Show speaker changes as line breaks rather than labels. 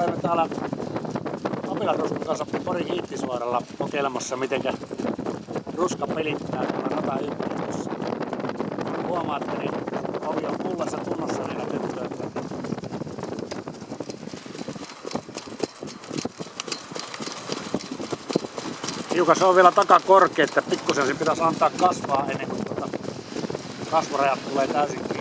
olemme täällä Apilanruskun kanssa Porin Hiittisuoralla kokeilemassa, mitenkä ruska pelittää tämä ratayhteydessä. Huomaatte, niin ovi on kullassa kunnossa niin otettu, että hiukan se on vielä takakorkea, että pikkusen se pitäisi antaa kasvaa ennen kuin kasvorajat tulee täysin